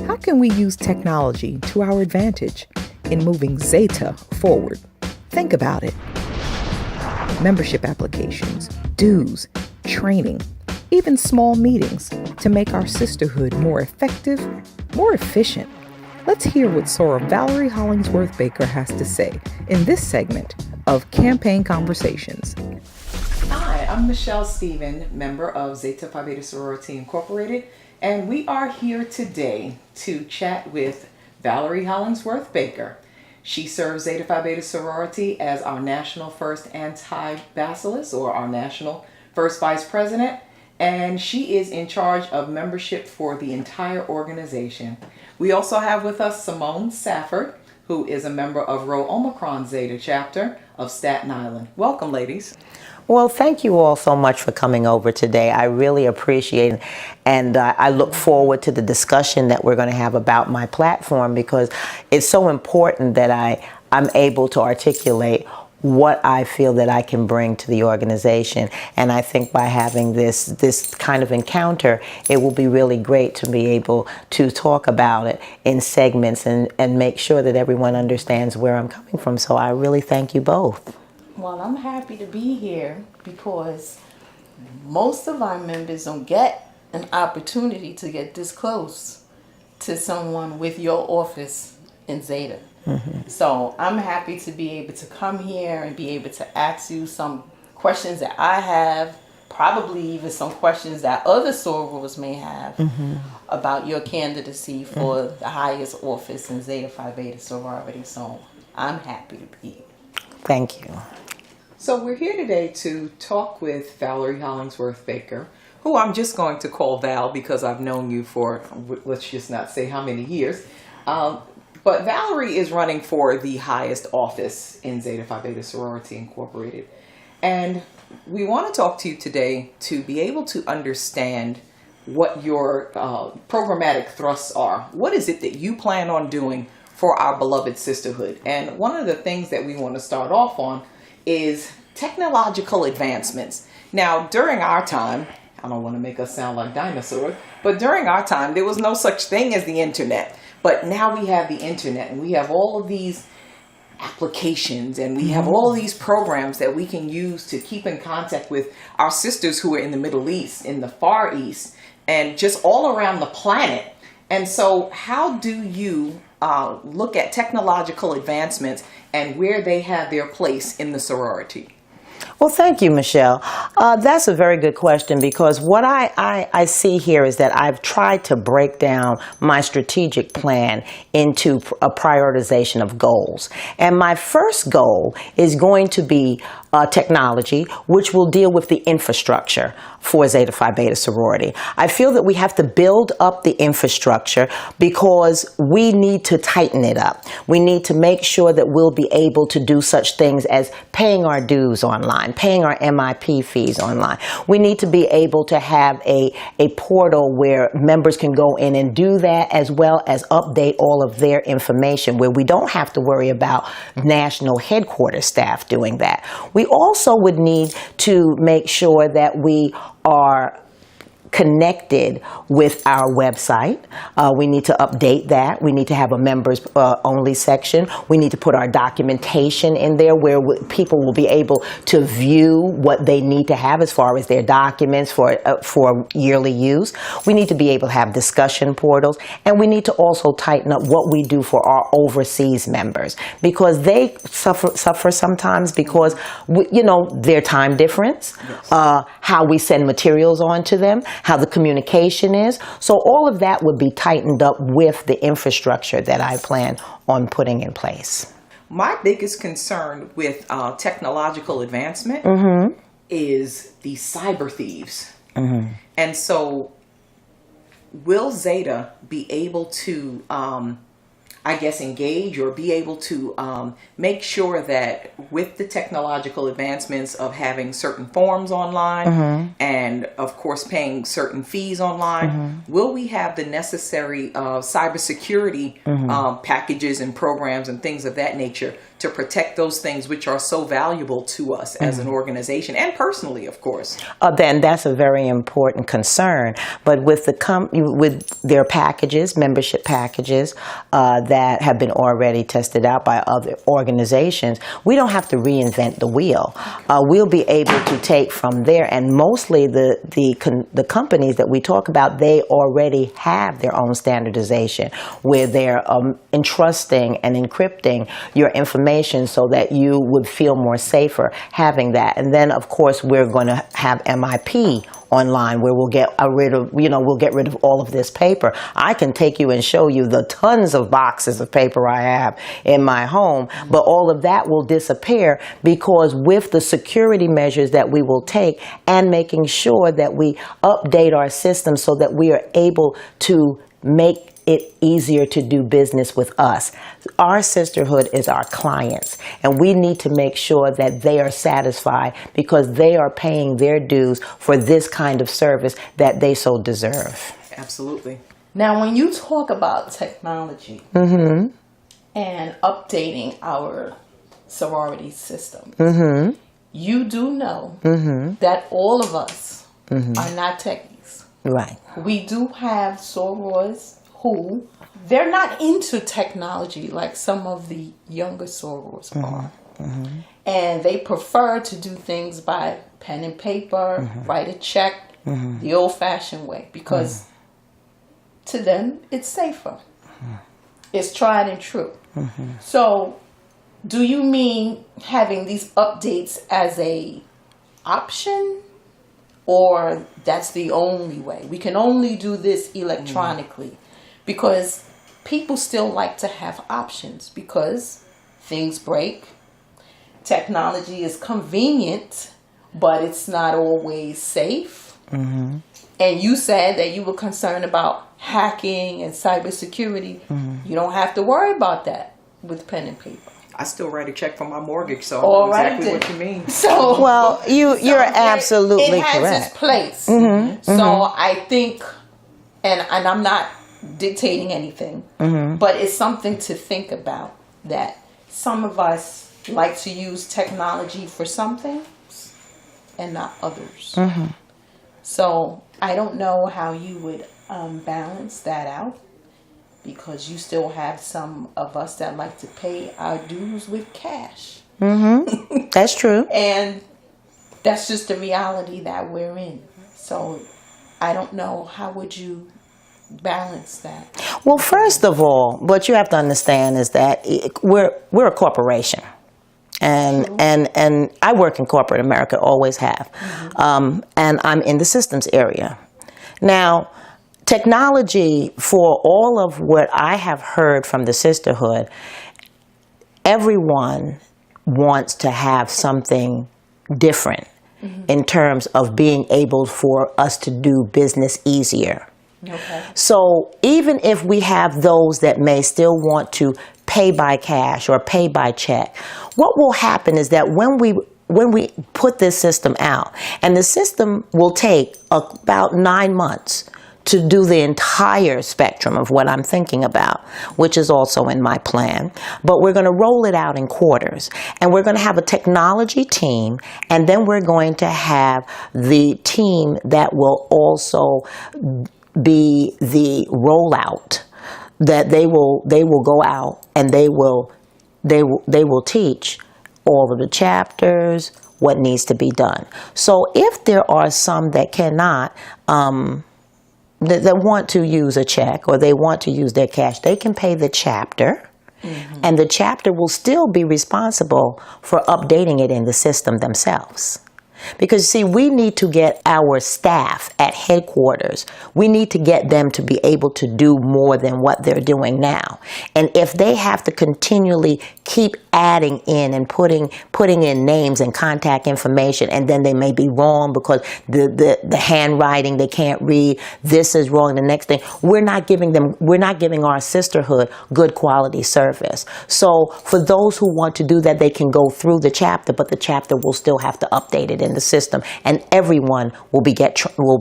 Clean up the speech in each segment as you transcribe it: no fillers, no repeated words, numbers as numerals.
How can we use technology to our advantage in moving Zeta forward? Think about it. Membership applications, dues, training, even small meetings to make our sisterhood more effective, more efficient. Let's hear what Sora Valerie Hollingsworth-Baker has to say in this segment of Campaign Conversations. Hi, I'm Michelle Stephen, member of Zeta Phi Beta Sorority Incorporated, and we are here today to chat with Valerie Hollingsworth-Baker. She serves Zeta Phi Beta Sorority as our National First Anti-Bacillus, or our National First Vice President, and she is in charge of membership for the entire organization. We also have with us Simone Safford, who is a member of Rho Omicron Zeta chapter of Staten Island. Welcome, ladies. Well, thank you all so much for coming over today. I really appreciate it, and I look forward to the discussion that we're going to have about my platform, because it's so important that I'm able to articulate what I feel that I can bring to the organization. And I think by having this kind of encounter, it will be really great to be able to talk about it in segments and make sure that everyone understands where I'm coming from. So I really thank you both. Well, I'm happy to be here because most of our members don't get an opportunity to get this close to someone with your office in Zeta. Mm-hmm. So I'm happy to be able to come here and be able to ask you some questions that I have, probably even some questions that other sorors may have about your candidacy for the highest office in Zeta Phi Beta sorority. So I'm happy to be here. Thank you. So we're here today to talk with Valerie Hollingsworth-Baker, who I'm just going to call Val because I've known you for, let's just not say how many years. But Valerie is running for the highest office in Zeta Phi Beta Sorority Incorporated. And we want to talk to you today to be able to understand what your programmatic thrusts are. What is it that you plan on doing for our beloved sisterhood? And one of the things that we want to start off on is technological advancements. Now, during our time, I don't want to make us sound like dinosaurs, but during our time, there was no such thing as the internet. But now we have the internet, and we have all of these applications, and we have all of these programs that we can use to keep in contact with our sisters who are in the Middle East, in the Far East, and just all around the planet. And so how do you look at technological advancements and where they have their place in the sorority? Well, thank you, Michelle. That's a very good question, because what I see here is that I've tried to break down my strategic plan into a prioritization of goals. And my first goal is going to be technology, which will deal with the infrastructure for Zeta Phi Beta sorority. I feel that we have to build up the infrastructure because we need to tighten it up. We need to make sure that we'll be able to do such things as paying our dues online, paying our MIP fees online. We need to be able to have a portal where members can go in and do that, as well as update all of their information, where we don't have to worry about national headquarters staff doing that. We also would need to make sure that we are connected with our website. We need to update that. We need to have a members only section. We need to put our documentation in there where people will be able to view what they need to have as far as their documents for yearly use. We need to be able to have discussion portals, and we need to also tighten up what we do for our overseas members, because they suffer sometimes because their time difference, how we send materials on to them, how the communication is. So all of that would be tightened up with the infrastructure that I plan on putting in place. My biggest concern with technological advancement is the cyber thieves. And so will Zeta be able to engage or be able to make sure that with the technological advancements of having certain forms online and of course paying certain fees online, will we have the necessary cybersecurity packages and programs and things of that nature to protect those things which are so valuable to us as an organization and personally, of course. Then that's a very important concern. But with with their packages, membership packages that have been already tested out by other organizations, we don't have to reinvent the wheel. We'll be able to take from there, and mostly the companies that we talk about, they already have their own standardization where they're entrusting and encrypting your information so that you would feel more safer having that. And then, of course, we're going to have MIP online where we'll get rid of all of this paper. I can take you and show you the tons of boxes of paper I have in my home, but all of that will disappear because with the security measures that we will take and making sure that we update our system so that we are able to make it easier to do business with us. Our sisterhood is our clients, and we need to make sure that they are satisfied because they are paying their dues for this kind of service that they so deserve. Absolutely. Now, when you talk about technology and updating our sorority system, you do know that all of us are not techies. Right. We do have sorors who they're not into technology like some of the younger sorors are. And they prefer to do things by pen and paper, write a check, the old-fashioned way, because to them it's safer. It's tried and true. So do you mean having these updates as a option? Or that's the only way? We can only do this electronically. Because people still like to have options because things break. Technology is convenient, but it's not always safe. And you said that you were concerned about hacking and cybersecurity. You don't have to worry about that with pen and paper. I still write a check for my mortgage, so I know exactly what you mean. So, well, you're absolutely it has correct. its place. So I think, and I'm not dictating anything, but it's something to think about, that some of us like to use technology for some things and not others. So I don't know how you would balance that out, because you still have some of us that like to pay our dues with cash. That's true. And that's just the reality that we're in. So I don't know, how would you balance that? Well, first of all, what you have to understand is that we're a corporation, and I work in corporate America, always have, and I'm in the systems area. Now, technology, for all of what I have heard from the sisterhood, everyone wants to have something different in terms of being able for us to do business easier. Okay. So even if we have those that may still want to pay by cash or pay by check, what will happen is that when we put this system out, and the system will take about 9 months to do the entire spectrum of what I'm thinking about, which is also in my plan. But we're going to roll it out in quarters. And we're going to have a technology team, and then we're going to have the team that will also be the rollout, that they will go out and they will teach all of the chapters, what needs to be done. So if there are some that cannot, that want to use a check or they want to use their cash, they can pay the chapter, and the chapter will still be responsible for updating it in the system themselves. Because, see, we need to get our staff at headquarters, we need to get them to be able to do more than what they're doing now. And if they have to continually keep adding in and putting in names and contact information, and then they may be wrong because the handwriting, they can't read, this is wrong, the next thing, we're not giving our sisterhood good quality service. So for those who want to do that, they can go through the chapter, but the chapter will still have to update it in the system, and everyone will be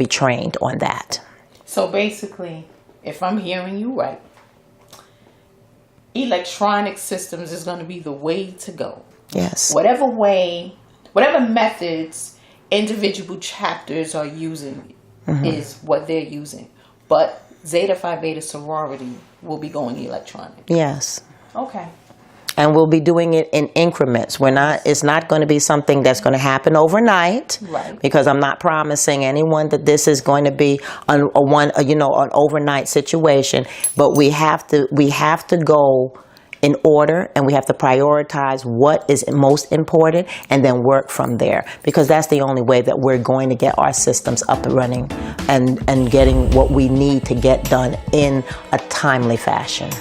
trained on that. So basically, if I'm hearing you right, electronic systems is going to be the way to go. Yes. Whatever methods individual chapters are using is what they're using. But Zeta Phi Beta sorority will be going electronic. Yes. Okay. And we'll be doing it in increments. It's not going to be something that's going to happen overnight. Right. Because I'm not promising anyone that this is going to be an overnight situation. But we have to go in order, and we have to prioritize what is most important and then work from there. Because that's the only way that we're going to get our systems up and running and getting what we need to get done in a timely fashion.